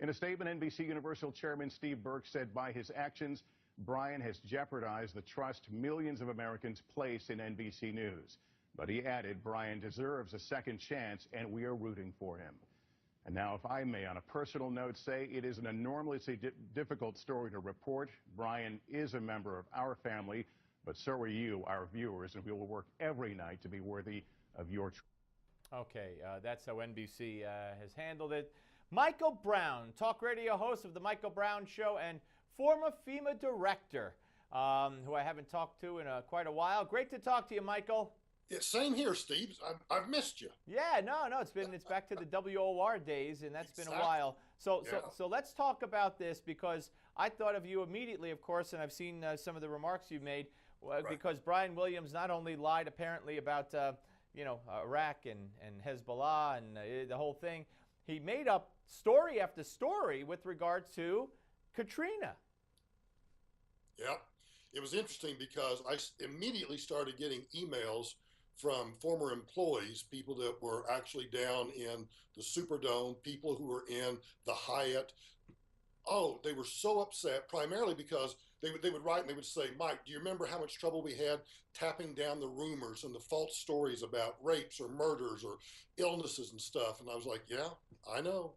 In a statement, NBC Universal Chairman Steve Burke said by his actions, Brian has jeopardized the trust millions of Americans place in NBC News. But he added Brian deserves a second chance, and we are rooting for him. And now, if I may, on a personal note, say it is an enormously difficult story to report. Brian is a member of our family, but so are you, our viewers, and we will work every night to be worthy of your trust. Okay, that's how NBC has handled it. Michael Brown, talk radio host of The Michael Brown Show and former FEMA director, who I haven't talked to in quite a while. Great to talk to you, Michael. Yeah, same here, Steve. I've missed you. Yeah, no, it's back to the WOR days, and that's exactly. Been a while. So let's talk about this, because I thought of you immediately, of course, and I've seen some of the remarks you've made, right. Because Brian Williams not only lied apparently about Iraq and Hezbollah and the whole thing, he made up story after story with regard to Katrina. Yeah, it was interesting because I immediately started getting emails from former employees, people that were actually down in the Superdome, people who were in the Hyatt. Oh, they were so upset, primarily because they would write and they would say, Mike, do you remember how much trouble we had tapping down the rumors and the false stories about rapes or murders or illnesses and stuff? And I was like, yeah, I know.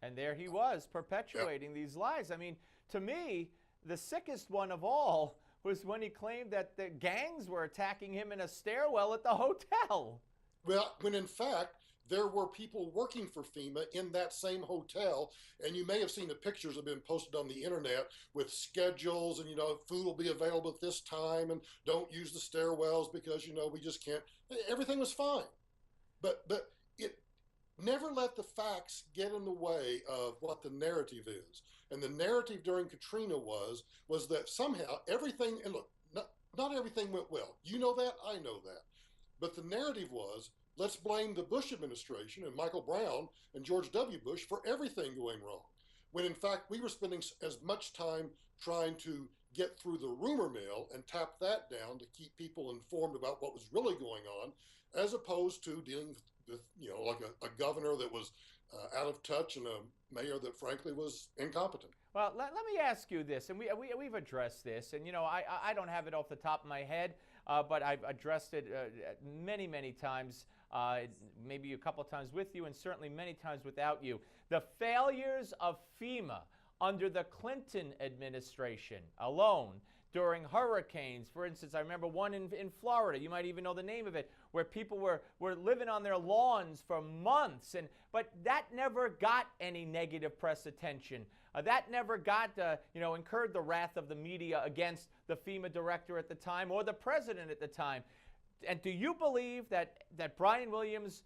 And there he was, perpetuating these lies. I mean, to me, the sickest one of all was when he claimed that the gangs were attacking him in a stairwell at the hotel. Well, when in fact, there were people working for FEMA in that same hotel, and you may have seen the pictures have been posted on the internet with schedules and, food will be available at this time and don't use the stairwells because, we just can't. Everything was fine. But it never let the facts get in the way of what the narrative is. And the narrative during Katrina was that somehow everything, and look, not everything went well. You know that, I know that. But the narrative was, let's blame the Bush administration and Michael Brown and George W. Bush for everything going wrong. When in fact, we were spending as much time trying to get through the rumor mill and tap that down to keep people informed about what was really going on, as opposed to dealing with, like a governor that was out of touch and a mayor that frankly was incompetent. Well, let me ask you this, and we've addressed this, and I don't have it off the top of my head, but I've addressed it many, many times, maybe a couple times with you and certainly many times without you. The failures of FEMA under the Clinton administration alone during hurricanes. For instance, I remember one in Florida, you might even know the name of it, where people were living on their lawns for months. But that never got any negative press attention. That never got, incurred the wrath of the media against the FEMA director at the time or the president at the time. And do you believe that Brian Williams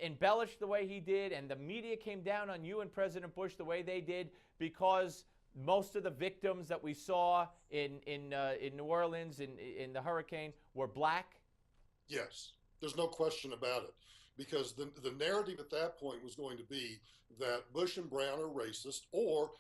embellished the way he did and the media came down on you and President Bush the way they did because most of the victims that we saw in New Orleans in the hurricane were black? Yes, there's no question about it. Because the narrative at that point was going to be that Bush and Brown are racist, or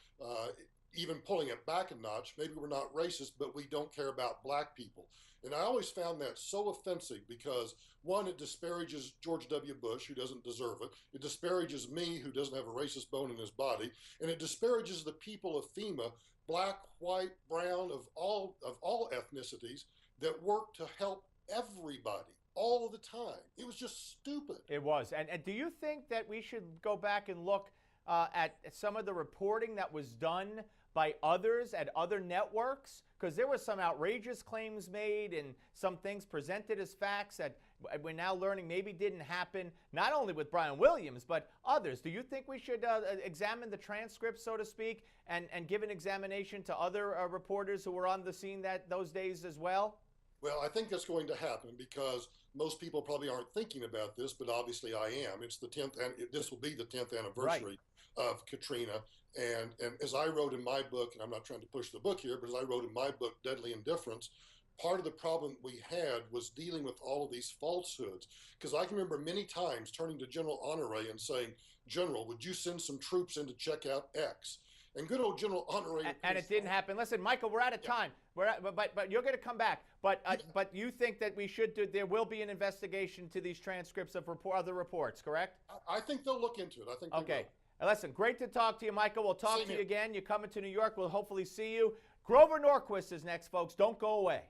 even pulling it back a notch, maybe we're not racist, but we don't care about black people. And I always found that so offensive because, one, it disparages George W. Bush, who doesn't deserve it. It disparages me, who doesn't have a racist bone in his body. And it disparages the people of FEMA, black, white, brown, of all ethnicities, that work to help everybody all the time. It was just stupid. It was. And do you think that we should go back and look at some of the reporting that was done by others at other networks? Because there were some outrageous claims made and some things presented as facts that we're now learning maybe didn't happen, not only with Brian Williams, but others. Do you think we should examine the transcripts, so to speak, and give an examination to other reporters who were on the scene those days as well? Well, I think that's going to happen because most people probably aren't thinking about this, but obviously I am. It's the 10th, and this will be the 10th anniversary of Katrina. And as I wrote in my book, and I'm not trying to push the book here, but as I wrote in my book, Deadly Indifference, part of the problem we had was dealing with all of these falsehoods. Because I can remember many times turning to General Honoré and saying, General, would you send some troops in to check out X? And good old General Honoré. And it didn't happen. Listen, Michael, we're out of time. But you're going to come back. But you think that we should there will be an investigation to these transcripts of other reports, correct? I think they'll look into it. I think they will. Listen, great to talk to you, Michael. We'll talk Same to you here. again. You're coming to New York. We'll hopefully see you. Grover Norquist is next, folks. Don't go away.